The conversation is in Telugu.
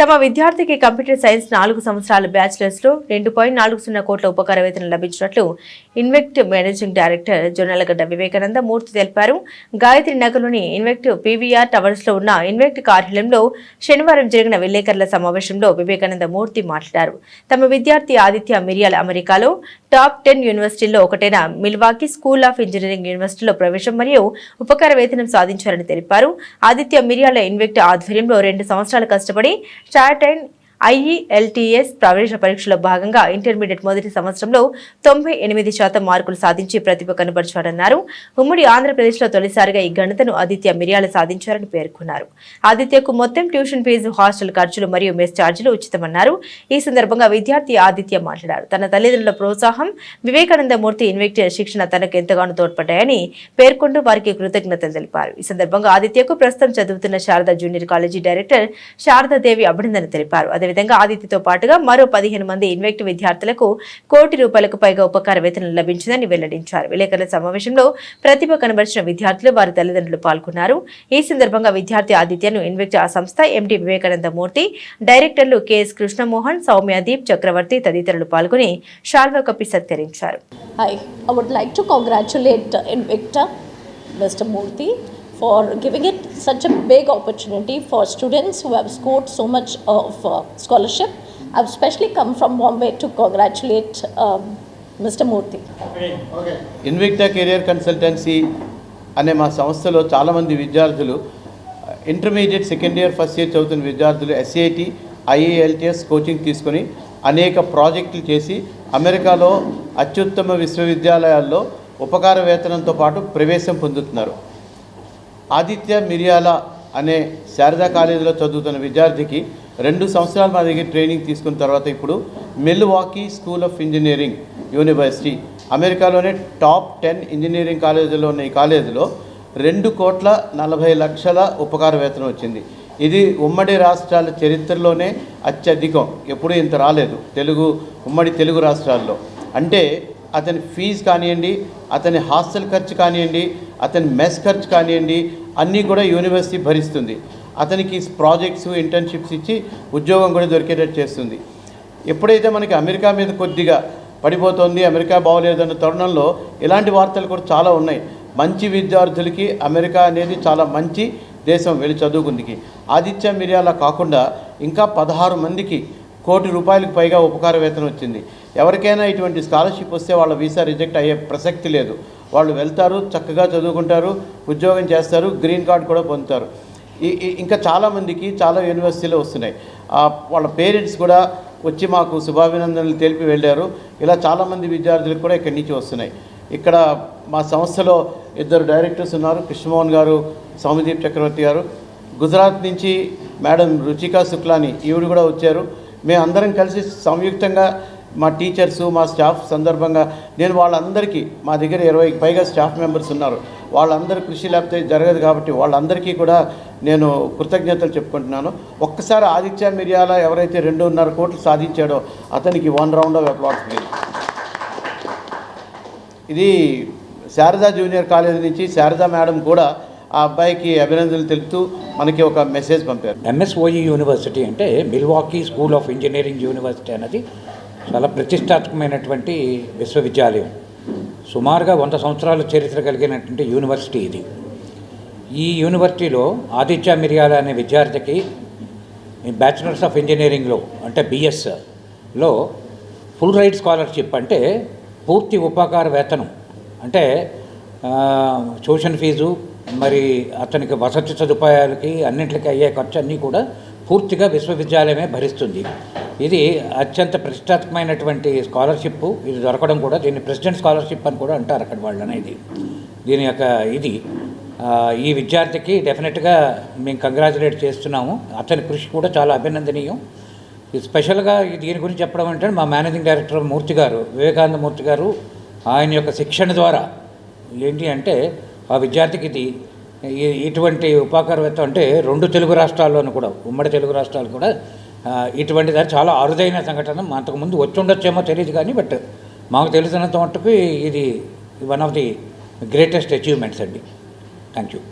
తమ విద్యార్థికి కంప్యూటర్ సైన్స్ 4 సంవత్సరాల బ్యాచిలర్స్లో 2.40 కోట్ల ఉపకార వేతనం లభించినట్లు ఇన్వెక్ట్ మేనేజింగ్ డైరెక్టర్ జొన్నలగడ్డ వివేకానంద మూర్తి తెలిపారు. గాయత్రి నగర్లోని ఇన్వెక్ట్ పీవీఆర్ టవర్స్లో ఉన్న ఇన్వెక్ట్ కార్యాలయంలో శనివారం జరిగిన విలేకరుల సమావేశంలో వివేకానంద మూర్తి మాట్లాడారు. తమ విద్యార్థి ఆదిత్య మిరియాల అమెరికాలో టాప్ 10 యూనివర్సిటీల్లో ఒకటైన మిల్వాకీ స్కూల్ ఆఫ్ ఇంజనీరింగ్ యూనివర్సిటీలో ప్రవేశం మరియు ఉపకార వేతనం సాధించారని తెలిపారు. ఆదిత్య మిరియాల ఇన్వెక్ట్ ఆధ్వర్యంలో 2 సంవత్సరాలు కష్టపడి స్టార్టైన్ IELTS ప్రవేశ పరీక్షలో భాగంగా ఇంటర్మీడియట్ మొదటి సంవత్సరంలో 98% మార్కులు సాధించి ప్రతిభ కనబరిచారన్నారు. ఉమ్మడి ఆంధ్రప్రదేశ్లో తొలిసారిగా ఈ ఘనతను ఆదిత్య మిరియాల సాధించారని పేర్కొన్నారు. ఆదిత్యకు మొత్తం ట్యూషన్ ఫీజు, హాస్టల్ ఖర్చులు మరియు మెస్ ఛార్జీలు ఉచితమన్నారు. ఈ సందర్భంగా విద్యార్థి ఆదిత్య మాట్లాడారు. తన తల్లిదండ్రుల ప్రోత్సాహం, వివేకానంద మూర్తి ఇన్వెక్ట్ శిక్షణ తనకు ఎంతగానో తోడ్పడ్డాయని పేర్కొంటూ వారికి కృతజ్ఞతలు తెలిపారు. ఈ సందర్భంగా ఆదిత్యకు ప్రస్తుతం చదువుతున్న Sharada junior college director Sharadadevi అభినందన తెలిపారు. అదేవిధంగా ఆదిత్యతో పాటుగా మరో 15 మంది ఇన్వెక్ట్ విద్యార్థులకు ₹1 కోటి పైగా ఉపకార వేతనం లభించిందని వెల్లడించారు. విలేకరుల సమావేశంలో ప్రతిభ కనబరిచిన విద్యార్థులు, వారి తల్లిదండ్రులు పాల్గొన్నారు. ఈ సందర్భంగా విద్యార్థి ఆదిత్యను ఇన్వెక్ట్ ఆ సంస్థ ఎండి వివేకానంద మూర్తి, డైరెక్టర్లు కెఎస్ కృష్ణమోహన్, సౌమ్యదీప్ చక్రవర్తి తదితరులు పాల్గొని శాల్వా కప్పి సత్కరించారు. I would like to congratulate Invicta, Mr. Murthy, for giving it such a big opportunity for students who have scored so much of scholarship. I've especially come from Bombay to congratulate Mr. Murthy. Invicta Career Consultancy అనే మా సంస్థలో చాలామంది విద్యార్థులు intermediate second year first year చదువుతున్న విద్యార్థులు SAT IELTS కోచింగ్ తీసుకొని అనేక ప్రాజెక్టులు చేసి అమెరికాలో అత్యుత్తమ విశ్వవిద్యాలయాల్లో ఉపకార వేతనంతో పాటు ప్రవేశం పొందుతున్నారు. ఆదిత్య మిరియాల అనే శారదా కాలేజీలో చదువుతున్న విద్యార్థికి 2 సంవత్సరాలు మా దగ్గర ట్రైనింగ్ తీసుకున్న తర్వాత ఇప్పుడు Milwaukee school of engineering university, అమెరికాలోనే టాప్ 10 ఇంజనీరింగ్ కాలేజీలో ఉన్న ఈ కాలేజీలో ₹2,40,00,000 ఉపకార వేతనం వచ్చింది. ఇది ఉమ్మడి రాష్ట్రాల చరిత్రలోనే అత్యధికం. ఎప్పుడూ ఇంత రాలేదు ఉమ్మడి తెలుగు రాష్ట్రాల్లో. అంటే అతని ఫీజు కానివ్వండి, అతని హాస్టల్ ఖర్చు కానివ్వండి, అతని మెస్ ఖర్చు కానివ్వండి, అన్నీ కూడా యూనివర్సిటీ భరిస్తుంది. అతనికి ప్రాజెక్ట్స్, ఇంటర్న్షిప్స్ ఇచ్చి ఉద్యోగం కూడా దొరికేటట్టు చేస్తుంది. ఎప్పుడైతే మనకి అమెరికా మీద కొద్దిగా పడిపోతుంది, అమెరికా బాగోలేదన్న తరుణంలో ఇలాంటి వార్తలు కూడా చాలా ఉన్నాయి. మంచి విద్యార్థులకి అమెరికా అనేది చాలా మంచి దేశం వెళ్ళి చదువుకుందికి. ఆదిత్య మిరియాల కాకుండా ఇంకా 16 మందికి ₹1 కోటి పైగా ఉపకార వేతనం వచ్చింది. ఎవరికైనా ఇటువంటి స్కాలర్షిప్ వస్తే వాళ్ళ వీసా రిజెక్ట్ అయ్యే ప్రసక్తి లేదు. వాళ్ళు వెళ్తారు, చక్కగా చదువుకుంటారు, ఉద్యోగం చేస్తారు, గ్రీన్ కార్డ్ కూడా పొందుతారు. ఇంకా చాలామందికి చాలా యూనివర్సిటీలో వస్తున్నాయి. వాళ్ళ పేరెంట్స్ కూడా వచ్చి మాకు శుభాభినందనలు తెలిపి వెళ్ళారు. ఇలా చాలామంది విద్యార్థులకు కూడా ఇక్కడి నుంచి వస్తున్నాయి. ఇక్కడ మా సంస్థలో 2 డైరెక్టర్స్ ఉన్నారు, కృష్ణమోహన్ గారు, సౌమ్యదీప్ చక్రవర్తి గారు. గుజరాత్ నుంచి మేడం రుచికా శుక్లాని, ఈవిడ కూడా వచ్చారు. మేము అందరం కలిసి సంయుక్తంగా మా టీచర్సు, మా స్టాఫ్ సందర్భంగా నేను వాళ్ళందరికీ, మా దగ్గర 20కి పైగా స్టాఫ్ మెంబర్స్ ఉన్నారు, వాళ్ళందరూ కృషి లేకపోతే జరగదు కాబట్టి వాళ్ళందరికీ కూడా నేను కృతజ్ఞతలు చెప్పుకుంటున్నాను. ఒక్కసారి ఆదిత్య మిరియాల ఎవరైతే ₹2.5 కోట్లు సాధించాడో అతనికి 1 రౌండ్ ఆఫ్ అప్లాడ్స్ లేదు. ఇది శారదా జూనియర్ కాలేజీ నుంచి శారదా మేడం కూడా ఆ అబ్బాయికి అభినందనలు తెలుపుతూ మనకి ఒక మెసేజ్ పంపారు. MSOE యూనివర్సిటీ అంటే Milwaukee school of engineering university అనేది చాలా ప్రతిష్టాత్మకమైనటువంటి విశ్వవిద్యాలయం. సుమారుగా 100 సంవత్సరాల చరిత్ర కలిగినటువంటి యూనివర్సిటీ ఇది. ఈ యూనివర్సిటీలో ఆదిత్య మిరియాల అనే విద్యార్థికి బ్యాచిలర్స్ ఆఫ్ ఇంజనీరింగ్లో అంటే BSలో ఫుల్ రైట్ స్కాలర్షిప్ అంటే పూర్తి ఉపకార వేతనం, అంటే ట్యూషన్ ఫీజు, మరి అతనికి వసతి సదుపాయాలకి అన్నింటికి అయ్యే ఖర్చు అన్నీ కూడా పూర్తిగా విశ్వవిద్యాలయమే భరిస్తుంది. ఇది అత్యంత ప్రతిష్టాత్మకమైనటువంటి స్కాలర్షిప్. ఇది దొరకడం కూడా దీన్ని ప్రెసిడెంట్ స్కాలర్షిప్ అని కూడా అంటారు అక్కడ వాళ్ళు అనేది. దీని యొక్క ఈ విద్యార్థికి డెఫినెట్గా మేము కంగ్రాచులేట్ చేస్తున్నాము. అతని కృషి కూడా చాలా అభినందనీయం. స్పెషల్గా దీని గురించి చెప్పడం అంటే మా మేనేజింగ్ డైరెక్టర్ మూర్తి గారు, వివేకానంద మూర్తి గారు, ఆయన యొక్క శిక్షణ ద్వారా ఏంటి అంటే ఆ విద్యార్థికి ఇటువంటి ఉపకార వేతనం అంటే 2 తెలుగు రాష్ట్రాల్లోనూ కూడా, ఉమ్మడి తెలుగు రాష్ట్రాలు కూడా ఇటువంటిది చాలా అరుదైన సంఘటన. అంతకుముందు వచ్చి ఉండొచ్చేమో తెలియదు కానీ, బట్ మాకు తెలిసినంత మట్టుకు ఇది one of the greatest achievements అండి. Thank you.